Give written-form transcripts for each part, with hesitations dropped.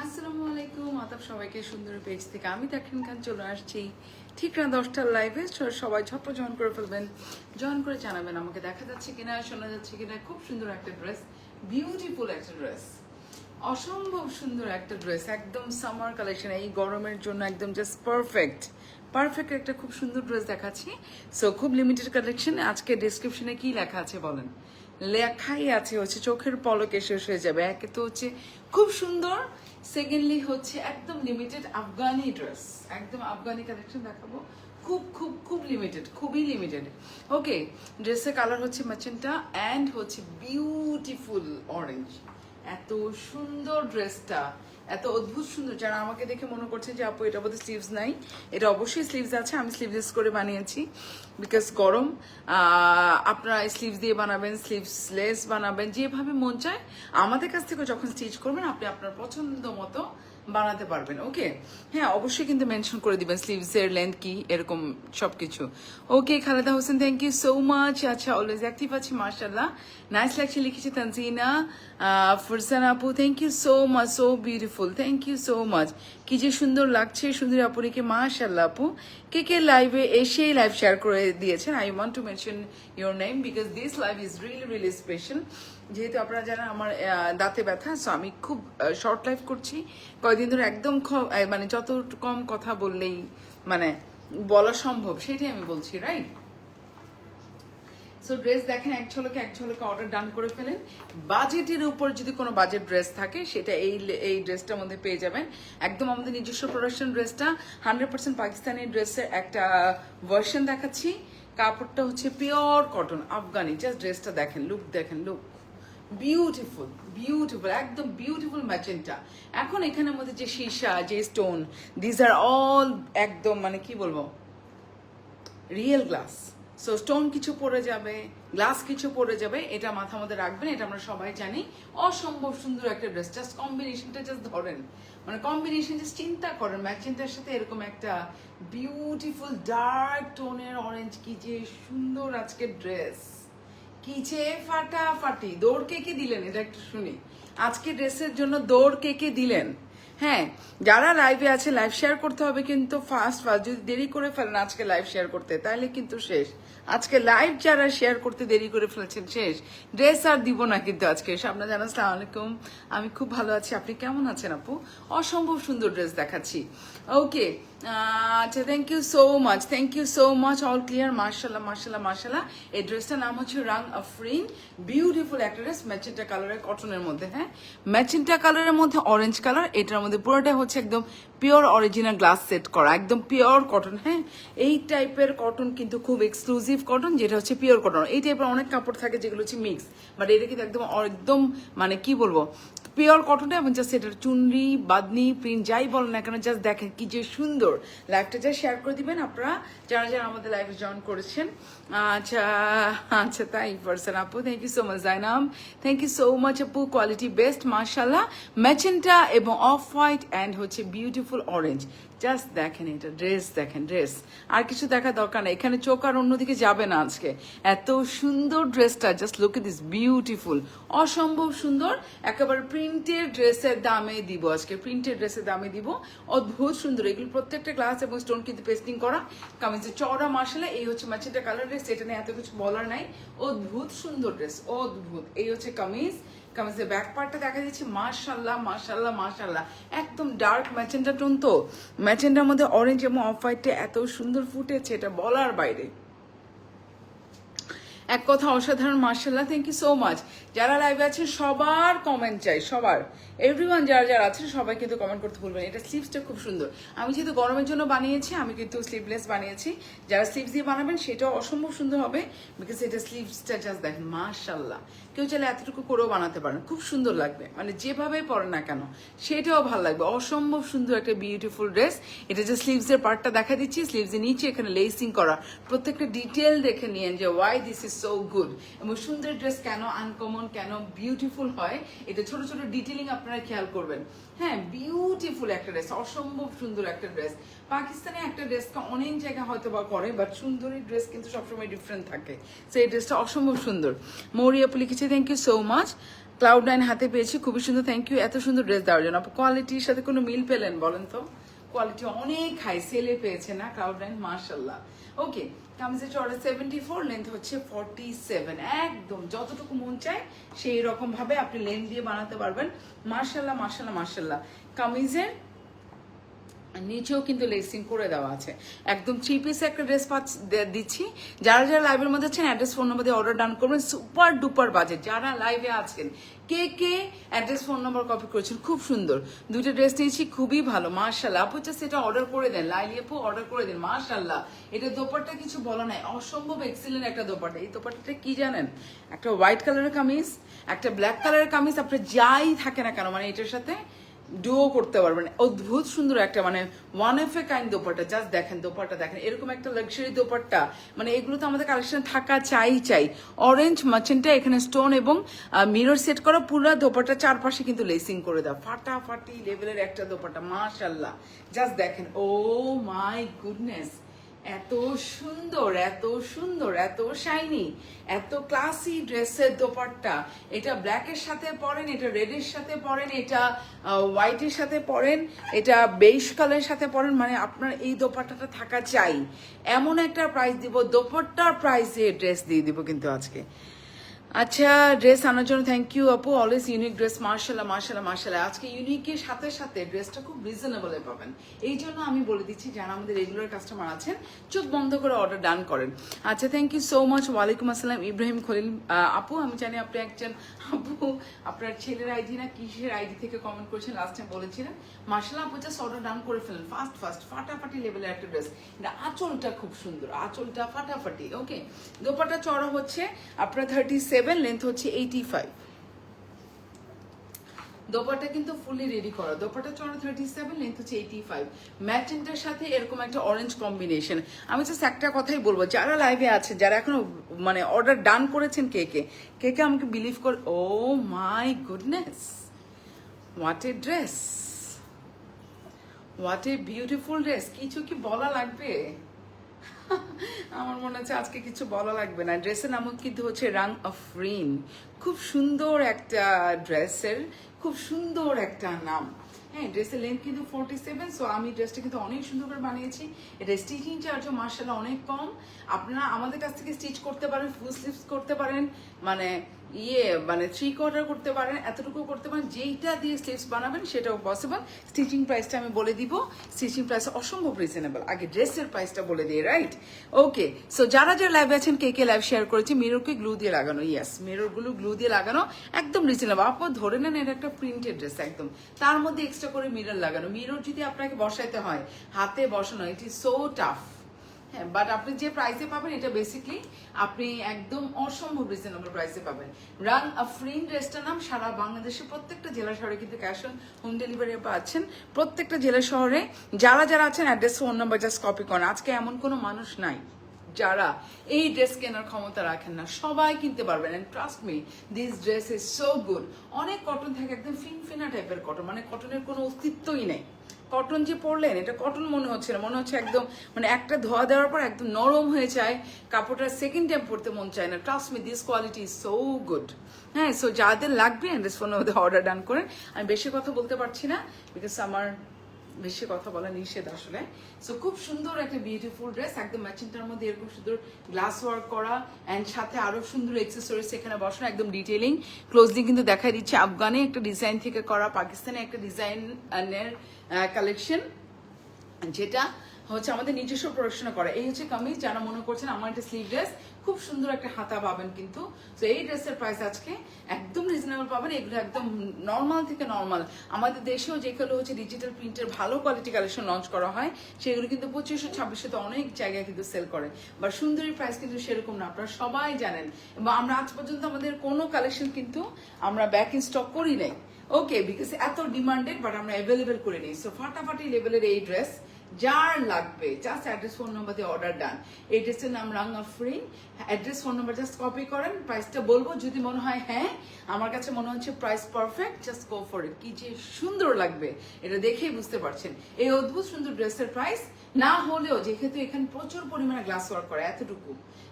আসসালামু আলাইকুম, আদাব সবাইকে সুন্দর পেজ থেকে আমি দেখেন খান চলে আসছি ঠিক না 10টার লাইভে। সবাই ঝটপট জয়েন করে ফেলবেন, জয়েন করে জানাবেন আমাকে দেখা যাচ্ছে কিনা, শোনা যাচ্ছে কিনা। খুব সুন্দর একটা ড্রেস, বিউটিফুল একটা ড্রেস, অসম্ভব সুন্দর একটা ড্রেস, একদম সামার কালেকশন, এই গরমের জন্য একদম জাস্ট পারফেক্ট পারফেক্ট একটা খুব সুন্দর ড্রেস দেখাচ্ছি। সো খুব লিমিটেড কালেকশন। আজকে ডেসক্রিপশনে কি লেখা আছে বলেন? লেখাই আছে হচ্ছে চোখের পলকে শেষ হয়ে যাবে। একে তো হচ্ছে খুব সুন্দর, সেকেন্ডলি হচ্ছে একদম লিমিটেড আফগানি ড্রেস, একদম আফগানি কালেকশন দেখাবো। খুব খুব খুব লিমিটেড, খুবই লিমিটেড। ওকে, ড্রেসের কালার হচ্ছে ম্যাচেন্টা অ্যান্ড হচ্ছে বিউটিফুল অরেঞ্জ। এত সুন্দর ড্রেসটা, এত অদ্ভুত সুন্দর। যারা আমাকে দেখে মনে করছেন যে আপু এটা বোধহয় স্লিভস নাই, এটা অবশ্যই স্লিভস আছে। আমি স্লিভলেস করে বানিয়েছি বিকজ গরম। আপনারা স্লিভস দিয়ে বানাবেন, স্লিভসলেস বানাবেন, যেভাবে মন চায়। আমাদের কাছ থেকে যখন স্টিচ করবেন আপনি আপনার পছন্দ মতো বানাতে পারবেন। ওকে, হ্যাঁ অবশ্যই কিন্তু মেনশন করে দিবেন স্লিভসের লেন্থ কি, এরকম সবকিছু। Okay, Khaleda Hossain thank you so much. আচ্ছা, অলওয়েজ অ্যাক্টিভ আছি মাশাআল্লাহ। নাইস লাগছে লিখেছে তানজিনা। ফুরসান আপু thank you so much, so beautiful, thank you so much. কি যে সুন্দর লাগছে সুন্দরী আপুরিকে, মাশাআল্লাহ আপু। কে কে লাইভে এসে লাইভ শেয়ার করে দিয়েছেন, I want to mention your name because this live is really really special. যেহেতু আপনারা জানেন আমার দাঁতে ব্যথা, সো আমি খুব শর্ট লাইভ করছি কয়েকদিন ধরে। একদম মানে যত কম কথা বললেই মানে বলা সম্ভব সেটাই আমি বলছি, রাইট? সো ড্রেস দেখেন, এক ঝলকে অর্ডার ডান করে ফেলেন। বাজেটের উপর যদি কোনো বাজেট ড্রেস থাকে সেটা এই ড্রেসটার মধ্যে পেয়ে যাবেন। একদম আমাদের নিজস্ব প্রোডাকশন ড্রেসটা, 100% পাকিস্তানি ড্রেসের একটা ভার্সন দেখাচ্ছি। কাপড়টা হচ্ছে পিওর কটন আফগানি। জাস্ট ড্রেসটা দেখেন, লুক দেখেন, লুক বিউটিফুল বিউটিফুল, একদম বিউটিফুল ম্যাচেন্টা। এখন এখানের মধ্যে যে সীসা, যে স্টোন, দিজ আর অল একদম মানে কি বলবো, রিয়েল গ্লাস। সো স্টোন কিছু পড়ে যাবে, গ্লাস কিছু পড়ে যাবে, এটা মাথা মধ্যে রাখবেন। এটা আমরা সবাই জানি। অসম্ভব সুন্দর একটা ড্রেস, জাস্ট কম্বিনেশনটা জাস্ট ধরেন, মানে কম্বিনেশন জাস্ট চিন্তা করেন। ম্যাচেন্টার সাথে এরকম একটা বিউটিফুল ডার্ক টোনের অরেঞ্জ, কি যে সুন্দর আজকের ড্রেস, কি যে ফাটাফাটি। দৌড় কে কে দিলেন এটা একটু শুনি। আজকে ড্রেসের জন্য দৌড় কে কে দিলেন? হ্যাঁ, যারা লাইভে আছে লাইভ শেয়ার করতে হবে কিন্তু ফার্স্ট ফার্স্ট। যদি দেরি করে ফেলেন আজকে লাইভ শেয়ার করতে তাহলে কিন্তু শেষ। আজকে লাইভ যারা শেয়ার করতে দেরি করে ফেলছেন শেষ। ড্রেস আর দিব না কিন্তু আজকে। আপনারা জানান আসসালামু আলাইকুম, আমি খুব ভালো আছি, আপনি কেমন আছেন আপু? অসম্ভব সুন্দর ড্রেস দেখাচ্ছি। ওকে, আচ্ছা, thank you so much, thank you so much. All clear, মার্শাল্লাহ মার্শাল্লাহ মার্শাল্লাহ। এই ড্রেসটার নাম হচ্ছে রাং আফরিন। বিউটিফুল একটা ড্রেস, ম্যাচেন্টা কালারের কটনের মধ্যে। হ্যাঁ, ম্যাচেন্টা কালারের মধ্যে অরেঞ্জ কালার, এটার মধ্যে পুরোটা হচ্ছে একদম পিওর অরিজিনাল গ্লাস সেট করা, একদম পিওর কটন। হ্যাঁ, এই টাইপের কটন কিন্তু খুব এক্সক্লুসিভ কটন, যেটা হচ্ছে পিওর কটন। এই টাইপের অনেক কাপড় থাকে যেগুলো হচ্ছে মিক্স, বাট এটা কিন্তু একদম একদম মানে কি বলবো, পিওর কটনটা। এবং জাস্ট এটার চুনরি, বাদনি, প্রিন্ট যাই বলেন না কেন, জাস্ট দেখেন কি যে সুন্দর। লাইভটা যা শেয়ার করে দিবেন আপনারা যারা যারা আমাদের লাইভে জয়েন করেছেন। আচ্ছা আচ্ছা, তাই পারসন আপু, thank you so much. Zainam thank you so much আপু, কোয়ালিটি বেস্ট মাশাল্লাহ। ম্যাচেন্টা এবং অফ হোয়াইট অ্যান্ড হচ্ছে বিউটিফুল অরেঞ্জ। জাস্ট দেখেন এটা ড্রেস, দেখেন ড্রেস, আর কিছু দেখার দরকার নেই। এখানে চোখ আর অন্যদিকে যাবে না আজকে। এত সুন্দর ড্রেসটা, just look at this beautiful, অসম্ভব সুন্দর। একেবারে প্রিন্টের ড্রেসের দামে দিব আজকে, প্রিন্টের ড্রেসের দামে দিব। অদ্ভুত সুন্দর এগুলো, প্রত্যেকটা গ্লাস এবং স্টোন কিন্তু পেস্টিং করা। কামিজের চওড়া মাসালা, এই হচ্ছে ম্যাচেন্টা কালার ড্রেস। এটা নিয়ে এত কিছু বলার নাই, অদ্ভুত সুন্দর ড্রেস, অদ্ভুত। এই হচ্ছে কামিজ, কামিজের ব্যাক পার্টটা দেখা যাচ্ছে মাশাল্লাহ মাশাল্লাহ মাশাল্লাহ। একদম ডার্ক ম্যাচেন্টা টোন, তো ম্যাচেন্টার মধ্যে অরেঞ্জ এবং অফ হোয়াইটটা এত সুন্দর ফুটেছে, এটা বলার বাইরে। এক কথা অসাধারণ মার্শাল্লাহ, থ্যাংক ইউ সো মাচ। যারা লাইভে আছেন সবার কমেন্ট চাই, সবার, এভরিওয়ান যারা যারা আছেন সবাই কিন্তু কমেন্ট করতে ভুলবেন। এটা স্লিভসটা খুব সুন্দর। আমি যেহেতু গরমের জন্য বানিয়েছি, আমি কিন্তু স্লিভলেস বানিয়েছি। যারা স্লিভস দিয়ে বানাবেন সেটাও অসম্ভব সুন্দর হবে বিকজ এটা স্লিভসটা জাস্ট দেখেন মাশাল্লাহ। কেউ চাইলে এতটুকু করেও বানাতে পারেন, খুব সুন্দর লাগবে, মানে যেভাবে পরেন না কেন সেটাও ভালো লাগবে। অসম্ভব সুন্দর একটা বিউটিফুল ড্রেস। এটা যে স্লিভসের পার্টটা দেখা দিচ্ছি, স্লিভসের নিচে এখানে লেসিং করা, প্রত্যেকটা ডিটেল দেখে নিয়েন যে why this is so good. এবং সুন্দর ড্রেস কেন আনকমন, কেন বিউটিফুল হয়, এটা ছোট ছোট ডিটেলিং আপনারা খেয়াল করবেন। হ্যাঁ, বিউটিফুল একটা ড্রেস, অসম্ভব সুন্দর একটা ড্রেস। পাকিস্তানে একটা ড্রেসকে অনেক জায়গায় হয়তো বা করে, বাট সুন্দরী ড্রেস কিন্তু সবসময় ডিফারেন্ট থাকে। সো এই ড্রেসটা অসম্ভব সুন্দর। মৌরিয়াপু লিখেছে thank you so much. Cloud 9 হাতে পেয়েছি, খুবই সুন্দর, থ্যাংক ইউ এত সুন্দর ড্রেস দেওয়ার জন্য। কোয়ালিটির সাথে কোনো মিল পেলেন বলেন তো? কোয়ালিটি অনেক হাই, সেলে পেয়েছে না ক্লাউড 9, মাশাআল্লাহ। ওকে, কামিজের চড়া 74, লেন্থ হচ্ছে 47, একদম যতটুকু মন চায় সেই রকম ভাবে আপনি লেন্থ দিয়ে বানাতে পারবেন। মাশাআল্লাহ মাশাআল্লাহ মাশাআল্লাহ। কামিজের নিচেও কিন্তু লেসিং করে দেওয়া আছে, একদম 3 পিস একটা ড্রেস দিচ্ছি। যারা যারা লাইভের মধ্যে আছেন অ্যাড্রেস ফোন নম্বর দিয়ে অর্ডার ডান করবেন, সুপার ডুপার বাজেট। যারা লাইভে আছেন কে কে অ্যাড্রেস ফোন নম্বর কপি করেছেন, খুব সুন্দর দুইটা ড্রেস নিয়েছি, খুবই ভালো মাশাআল্লাহ। আপু জাস্ট এটা অর্ডার করে দেন, লাইলি আপু অর্ডার করে দেন মাশাআল্লাহ। এটা দোপাট্টা কিছু বলা নাই, অসম্ভব এক্সিলেন্ট একটা দোপাট্টা। এই দোপাট্টাটা কি জানেন, একটা হোয়াইট কালারের কামিজ, একটা ব্ল্যাক কালারের কামিজ, আপনি যাই থাকে না কেন মানে এটার সাথে ডুও করতে পারবেন। অদ্ভুত সুন্দর একটা মানে one of a kind dupatta. Just দেখেন দোপাট্টা দেখেন, এরকম একটা লাক্সারি দোপাট্টা মানে এগুলো তো আমাদের কালেকশন থাকা চাই। অরেঞ্জ মার্চেন্টটা এখানে স্টোন এবং মিরর সেট করা, পুরো দোপাট্টা চারপাশে কিন্তু লেসিং করে দেওয়া, ফাটাফাটি লেভেলের একটা দোপাট্টা মাশাআল্লাহ। জাস্ট দেখেন, ও মাই গুডনেস, এত সুন্দর এত সুন্দর এত শাইনি এত ক্লাসি ড্রেসের দোপাট্টা। এটা ব্ল্যাকের সাথে পরেন, এটা রেডের সাথে পরেন, এটা হোয়াইটের সাথে পরেন, এটা বেইজ কালারের সাথে পরেন, মানে আপনার এই দোপাট্টাটা থাকা চাই। এমন একটা প্রাইস দিব, দোপাট্টার প্রাইসে ড্রেস দিয়ে দিব কিন্তু আজকে। আচ্ছা, ড্রেস আনার জন্য থ্যাংক ইউ আপু, অলওয়েজ ইউনিক ড্রেস, মার্শাল্লাহ মার্শাল্লাহ মার্শাল্লাহ। আজকে ইউনিকের সাথে সাথে ড্রেসটা খুব রিজনেবলে পাবেন, এই জন্য আমি বলে দিচ্ছি যারা আমাদের রেগুলার কাস্টমার আছেন চোখ বন্ধ করে অর্ডার ডান করেন। আচ্ছা, থ্যাংক ইউ সো মাচ। ওয়ালাইকুম আসসালাম ইব্রাহিম খলিল আপু, আমি জানি আপনি একজন আপু, আপনার ছেলের আইডি না কিসের আইডি থেকে কমেন্ট করেছেন লাস্ট টাইম বলেছিলেন। মার্শাল্লাহ আপু জাস্ট অর্ডার ডান করে ফেলেন ফাস্ট ফাটাফাটি লেভেলের একটা ড্রেস। এটা আঁচলটা খুব সুন্দর, আঁচলটা ফাটাফাটি। ওকে, দোপাট্টা চড়া হচ্ছে আপনার 37, লেন্থ হচ্ছে 85। দোপাট্টা কিন্তু ফুলি রেডি করা, দোপাট্টা চড়া 37, লেন্থ হচ্ছে 85। ম্যাজেন্টার সাথে এরকম একটা অরেঞ্জ কম্বিনেশন। আমি জাস্ট একটা কথাই বলবো, যারা লাইভে আছেন, যারা এখনো মানে অর্ডার ডান করেছেন, কে কে আমাকে বিলিভ করে, oh my goodness, what a dress, what a beautiful dress. কিছু কি বলা লাগবে? আমার মনে হচ্ছে আজকে কিছু বলা লাগবে না। ড্রেসের নাম কিন্তু হচ্ছে রাং আফরিন, খুব সুন্দর একটা ড্রেসের, খুব সুন্দর একটা নাম। হ্যাঁ, ড্রেসের লেন্থ কিন্তু 47, সো আমি ড্রেসটা কিন্তু অনেক সুন্দর করে বানিয়েছি। এটা স্টিচিং চার্জও মার্শাল্লাহ অনেক কম। আপনারা আমাদের কাছ থেকে স্টিচ করতে পারেন, ফুল স্লিভস করতে পারেন, মানে মানে 3/4 করতে পারেন, এতটুকু করতে পারেন, যেইটা দিয়ে স্লিভস বানাবেন সেটাও পসিবল। স্টিচিং প্রাইসটা আমি বলে দিব, স্টিচিং প্রাইস অসম্ভব রিজনেবল। আগে ড্রেসের প্রাইসটা বলে দিই, রাইট? ওকে, সো যারা যারা লাইভে আছেন, কে লাইভ শেয়ার করেছি, মিররকে গ্লু দিয়ে লাগানো, ইয়েস মিররগুলো গ্লু দিয়ে লাগানো, একদম রিজনেবল। আপনি ধরে নেন এটা একটা প্রিন্টেড ড্রেস, একদম তার মধ্যে এক্সট্রা করে মিরর লাগানো। মিরর যদি আপনাকে বসাইতে হয়, হাতে বসানো, ইট ইজ সো টাফ। হ্যাঁ, বাট আপনি যে প্রাইসে পাবেন এটা বেসিকলি আপনি একদম অসম্ভব রিজনেবল প্রাইসে পাবেন। রান আফরিন ড্রেসটার নাম সারা বাংলাদেশে প্রত্যেকটা জেলা শহরে কিন্তু ক্যাশ অন হোম ডেলিভারি পাচ্ছেন। প্রত্যেকটা জেলা শহরে যারা যারা আছেন address phone number just copy করেন। আজকে এমন কোনো মানুষ নাই যারা এই ড্রেস কেনার ক্ষমতা রাখেন না, সবাই কিনতে পারবেন। And trust me, this dress is so good. অনেক কটন থাকে, একদম ফিনফিনা টাইপের কটন, মানে কটনের কোনো অস্তিত্বই নেই। কটন যে পরলেন এটা কটন মনে হচ্ছে না, মনে হচ্ছে একদম মানে একটা ধোয়া দেওয়ার পর একদম নরম হয়ে যায়, কাপড়টা সেকেন্ড টাইম পরতে মন চায় না। Trust me, this quality is so good. হ্যাঁ, সো যাদের লাগবে অ্যাড্রেস ফোনের মধ্যে অর্ডার ডান করেন। আমি বেশি কথা বলতে পারছি না, বিকজ আমার বেশি কথা বলা নিষেধ আসলে। সো খুব সুন্দর একটা বিউটিফুল ড্রেস, একদম ম্যাচিংটার মধ্যে এরকম সুন্দর গ্লাস ওয়ার্ক করা, অ্যান্ড সাথে আরো সুন্দর এক্সেসরিজ এখানে বসানো, একদম ডিটেইলিং ক্লোজলি কিন্তু দেখাই দিচ্ছে। আফগানে একটা ডিজাইন থেকে করা, পাকিস্তানে একটা ডিজাইনের কালেকশন, যেটা হচ্ছে আমাদের নিজস্ব প্রদর্শনা করা। এই হচ্ছে কামিজ। যারা মনে করছেন আমার একটা স্লিভ ড্রেস, খুব সুন্দর একটা হাতা পাবেন কিন্তু। তো এই ড্রেসের প্রাইস আজকে একদম রিজনেবল পাবেন। এগুলো একদম নর্মাল থেকে নর্মাল, আমাদের দেশেও যেগুলো হচ্ছে ডিজিটাল প্রিন্টের ভালো কোয়ালিটি কালেকশন লঞ্চ করা হয়, সেগুলো কিন্তু 2500-2600 তো অনেক জায়গায় কিন্তু সেল করে। বা সুন্দরী প্রাইস কিন্তু সেরকম না, আপনারা সবাই জানেন। এবং আমরা আজ পর্যন্ত আমাদের কোনো কালেকশন কিন্তু আমরা ব্যাক ইন স্টক করি নাই। ওকে, বিকজ এত ডিমান্ডেড, বাট আমরা অ্যাভেলেবেল করে নিই। সো ফাটাফাটি লেভেলের এই ড্রেস যার লাগবে জাস্ট অ্যাড্রেস ফোন নাম্বার দিয়ে অর্ডার ডান। এই ড্রেসের নাম Rang Afrin, address phone number just copy করেন, প্রাইসটা বলবো, যদি মনে হয় হ্যাঁ আমার কাছে মনে হচ্ছে price perfect, just go for it. কি যে সুন্দর লাগবে এটা দেখেই বুঝতে পারছেন। এই অদ্ভুত সুন্দর ড্রেসের প্রাইস না হলেও যেহেতু এখানে প্রচুর পরিমাণে গ্লাস ওয়ার্ক করা, এতটুকু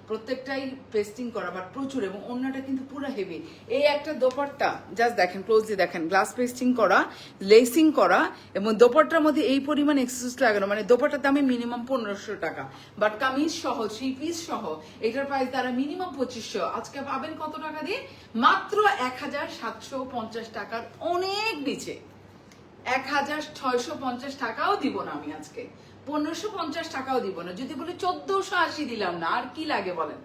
প্রত্যেকটাই পেস্টিং করা বাট প্রচুর, এবং অন্যটা কিন্তু পুরো হেভি। এই একটা দোপাট্টা জাস্ট দেখেন, ক্লোজলি দেখেন, গ্লাস পেস্টিং করা, লেসিং করা, এবং দোপাট্টার মধ্যে এই পরিমাণ এক্সেসরিজ লাগানো, মানে দোপাট্টার দামে মিনিমাম 1500 টাকা, বাট কামিজ সহ 3 পিস সহ এটার প্রাইস দ্বারা মিনিমাম 2500। আজকে পাবেন কত টাকা দিয়ে? মাত্র 1750 টাকার অনেক নিচে। 1650 টাকাও দিব না আমি আজকে, 1550 টাকাও দিব না। যদি বলি 1480 দিলাম না, আর কি লাগে বলেন?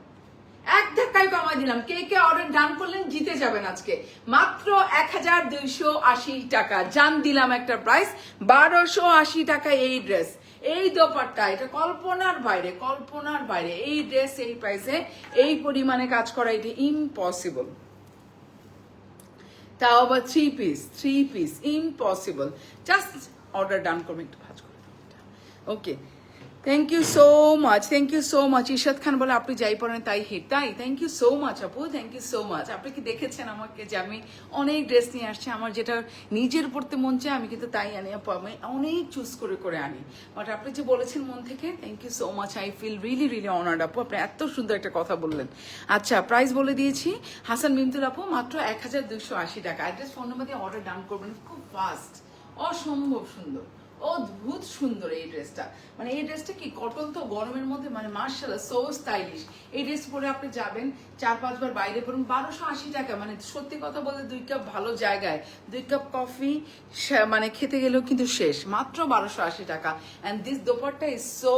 এক ধাক্কায় কমাই দিলাম। কে কে অর্ডার ডান করলেন জিতে যাবেন আজকে মাত্র 1280 টাকা। জান দিলাম একটা প্রাইস 1280 টাকা। এই ড্রেস, এই দোপাট্টা, এটা কল্পনার বাইরে, কল্পনার বাইরে। এই ড্রেস এই প্রাইসে এই পরিমাণে কাজ করা এটা ইম্পসিবল। তাও আবার 3 piece impossible. Just order done করবেন, একটু ভাজ করে okay. Thank you so much, thank you so much. Ishad Khan বলে আপনি যাই পড়েন তাই হিট, তাই? থ্যাংক ইউ সো মাচ আপু, থ্যাংক ইউ সো মাচ। আপনি কি দেখেছেন আমাকে যে আমি অনেক ড্রেস নিয়ে আসছি, আমার যেটা নিজের পড়তে মন চায় আমি কিন্তু তাই আনি আপু, আমি অনেক চুজ করে করে আনি। বাট আপনি যে বলেছেন মন থেকে, thank you so much. I feel really really honoured আপু, আপনি এত সুন্দর একটা কথা বললেন। আচ্ছা, প্রাইস বলে দিয়েছি। হাসান মিমতুল আপু মাত্র 1280 টাকা। অ্যাড্রেস, ফোন নাম্বার দিয়ে অর্ডার ডান করবেন, খুব ফাস্ট, অসম্ভব সুন্দর, অদ্ভুত সুন্দর এই ড্রেসটা। মানে এই ড্রেসটা কি কটন তো, গরমের মধ্যে মানে মার্শাল্লাহ সো স্টাইলিশ। এই ড্রেস পরে আপনি যাবেন 4-5 বার বাইরে পড়ুন, 1280 টাকা। মানে সত্যি কথা বলতে 2 কাপ ভালো জায়গায় 2 কাপ কফি মানে খেতে গেলেও কিন্তু শেষ, মাত্র 1280 টাকা। And this dupatta is so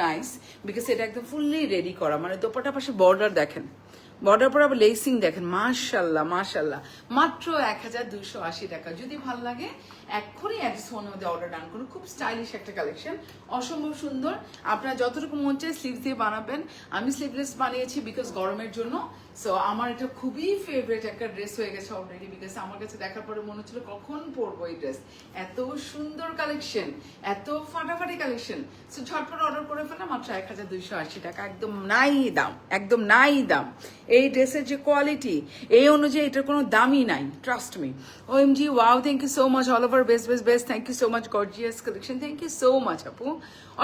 nice because এটা একদম ফুললি রেডি করা, মানে দোপাট্টার পাশে বর্ডার দেখেন, বর্ডার পর আবার লেসিং দেখেন, মাশাল্লাহ মাশাল্লাহ। মাত্র 1280 টাকা। যদি ভালো লাগে এক্ষুনি অ্যাড্রেস ফোনের মধ্যে অর্ডার ডান করুন। খুব স্টাইলিশ একটা কালেকশন, অসম্ভব সুন্দর। আপনার যতটুকু মন চায় স্লিভস দিয়ে বানাবেন। আমি স্লিভলেস বানিয়েছি বিকজ গরমের জন্য। সো আমার এটা খুবই ফেভারিট একটা ড্রেস হয়ে গেছে অলরেডি, বিকজ আমার কাছে দেখার পরে মনে হচ্ছিল কখন পরবো এই ড্রেস। এত সুন্দর কালেকশন, এত ফাটাফাটি কালেকশন। সো ঝটপট অর্ডার করে ফেলা, মাত্র 1280 টাকা। একদম নাই দাম, একদম নাই দাম। এই ড্রেসের যে কোয়ালিটি, এই অনুযায়ী এটার কোনো দামই নাই, trust me. OMG, wow, thank you so much. All over best best best. Thank you so much. Gorgeous collection, thank you so much আপু,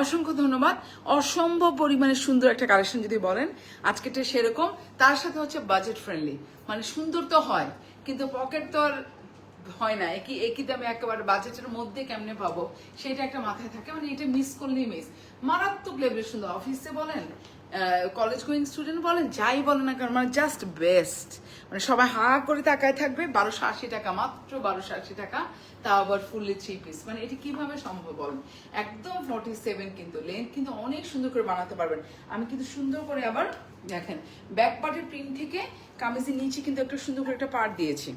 অসংখ্য ধন্যবাদ। অসম্ভব পরিমাণে সুন্দর একটা কালেকশন যদি বলেন আজকেটা সেরকম। তার সাথে হচ্ছে বাজেট ফ্রেন্ডলি, মানে সুন্দর তো হয় কিন্তু পকেট তো আর হয় না। একই দামে একেবারে বাজেটের মধ্যে কেমনে পাবো সেটা একটা মাথায় থাকে। মানে এটা মিস করলেই মিস। মারাত্মক লেভেলের সুন্দর, অফিসে বলেন, কলেজ গোয়িং স্টুডেন্ট বলেন, যাই বলেন না কারণ, মানে জাস্ট বেস্ট। মানে সবাই হা করে তাকায় থাকবে। 1280 টাকা, মাত্র 1280 টাকা, তাও আবার ফুললি 3 পিস। মানে এটা কিভাবে সম্ভব বলেন? একদম 47 কিন্তু লেন্থ, কিন্তু অনেক সুন্দর করে বানাতে পারবেন। আমি কিন্তু সুন্দর করে আবার দেখেন ব্যাক পার্টের প্রিন্ট থেকে কামিজের নিচে কিন্তু একটা সুন্দর করে একটা পার্ট দিয়েছি।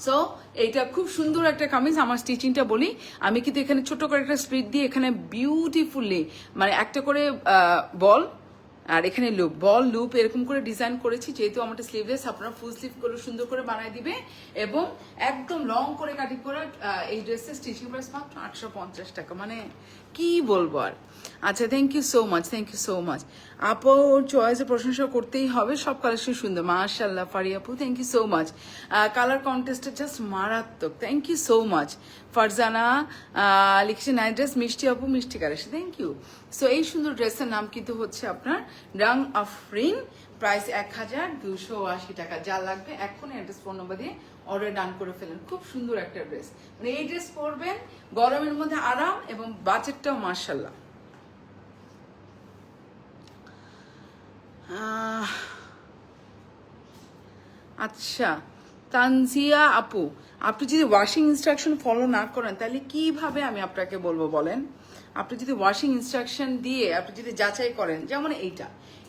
সো এইটা খুব সুন্দর একটা কামিজ। আমার স্টিচিংটা বলি, আমি কিন্তু এখানে ছোট করে একটা স্প্লিট দিয়ে এখানে বিউটিফুলি মানে একটা করে বল আর এখানে লুপ, বল লুপ এরকম করে ডিজাইন করেছি। যেহেতু আমাদের স্লিভলেস, আপনারা ফুল স্লিভ করে সুন্দর করে বানায় দিবে এবং একদম লং করে কাটিং করে। এই ড্রেসের স্টিচিং প্রাইস মাত্র 850 টাকা। মানে কি বলবো আর। আচ্ছা, thank you so much, thank you so much আপু। চয়েসের প্রশংসা করতেই হবে, সব কালেকশন সুন্দর, মাশাআল্লাহ। ফারি আপু, thank you so much. Colour কন্টেস্টে জাস্ট মারাত্মক, thank you so much. Farzana লিখেছে নাইট ড্রেস, মিষ্টি আপু, মিষ্টি কালেকশন, থ্যাংক ইউ। সো এই সুন্দর ড্রেসের নাম কিন্তু হচ্ছে আপনার রং আফরিন, প্রাইস 1280 টাকা। যা লাগবে এক্ষুনি অ্যাড্রেস ফোন নম্বর দিয়ে অর্ডার ডান করে ফেলেন। খুব সুন্দর একটা ড্রেস, মানে এই ড্রেস পরবেন গরমের মধ্যে আরাম এবং বাজেটটাও মাশাআল্লাহ। আচ্ছা, তানজিয়া আপু, আপনি যদি ওয়াশিং ইনস্ট্রাকশন ফলো না করেন তাহলে কিভাবে আমি আপনাকে বলবো বলেন? আপনি যদি ওয়াশিং ইনস্ট্রাকশন দিয়ে আপনি যদি যাচাই করেন, যেমন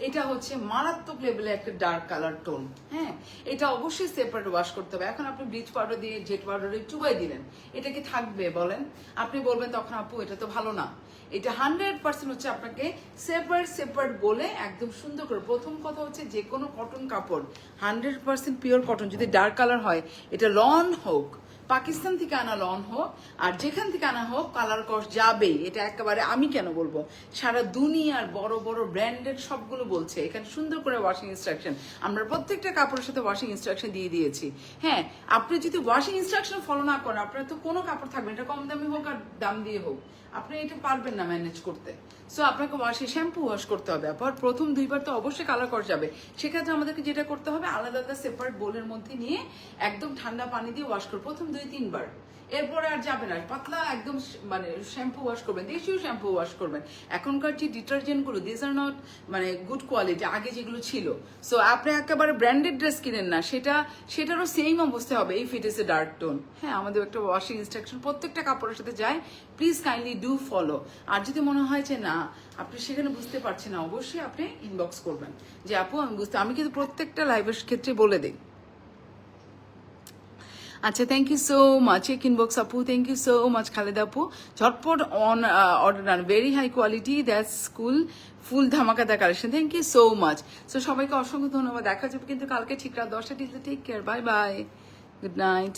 এটা হচ্ছে মারাত্মক লেভেলের একটা ডার্ক কালার টোন। হ্যাঁ, এটা অবশ্যই সেপারেট ওয়াশ করতে হবে। এখন আপনি ব্লিচ পাউডার দিয়ে জেট পাউডারে চুবাই দিলেন, এটা কি থাকবে বলেন? আপনি বলবেন তখন আপু এটা তো ভালো না। এটা 100% হচ্ছে আপনাকে সেপারেট বলে একদম সুন্দর করে। প্রথম কথা হচ্ছে যে কোনো কটন কাপড় 100% পিওর কটন যদি ডার্ক কালার হয়, এটা লন হোক, পাকিস্তান থেকে আনা লন হোক আর যেখান থেকে আনা হোক, কালার কস যাবেই। এটা একেবারে আমি কেন বলবো, সারা দুনিয়ার বড় বড় ব্র্যান্ডেড সবগুলো বলছে। এখানে সুন্দর করে ওয়াশিং ইনস্ট্রাকশন, আমরা প্রত্যেকটা কাপড়ের সাথে ওয়াশিং ইনস্ট্রাকশন দিয়ে দিয়েছি। হ্যাঁ, আপনি যদি ওয়াশিং ইনস্ট্রাকশন ফলো না করেন, আপনার তো কোনো কাপড় থাকবে, এটা কম দামি হোক আর দাম দিয়ে হোক, আপনি এটা পারবেন না ম্যানেজ করতে। সো আপনাকে শ্যাম্পু ওয়াশ করতে হবে। আবার প্রথম 2 বার তো অবশ্যই কালার করা যাবে, সেক্ষেত্রে আমাদেরকে যেটা করতে হবে আলাদা আলাদা সেপারেট বোলের মধ্যে নিয়ে একদম ঠান্ডা পানি দিয়ে ওয়াশ করবো প্রথম 2-3 বার। এরপরে আর যাবে না, পাতলা একদম মানে শ্যাম্পু ওয়াশ করবেন, দেশীয় শ্যাম্পু ওয়াশ করবেন। এখনকার যে ডিটারজেন্টগুলো দিস আর নট মানে গুড কোয়ালিটি, আগে যেগুলো ছিল। সো আপনি একেবারে ব্র্যান্ডেড ড্রেস কিনেন না, সেটারও সেম অবস্থা হবে if it is a dark tone. হ্যাঁ, আমাদের একটা ওয়াশিং ইনস্ট্রাকশন প্রত্যেকটা কাপড়ের সাথে যায়, প্লিজ কাইন্ডলি ডু ফলো। আর যদি মনে হয় যে না আপনি সেখানে বুঝতে পারছেন না, অবশ্যই আপনি ইনবক্স করবেন যে আপু আমি কিন্তু প্রত্যেকটা লাইভের ক্ষেত্রে বলে দিই। আচ্ছা, thank you so much inbox আপু, thank you so much Khaleda আপু। ঝটপট on order done, very high quality, that's cool, full ধামাকাদার collection, thank you so much. So সবাইকে অসংখ্য ধন্যবাদ, দেখা যাবে কিন্তু কালকে ঠিক রাত 10টা। Take care, bye bye, good night.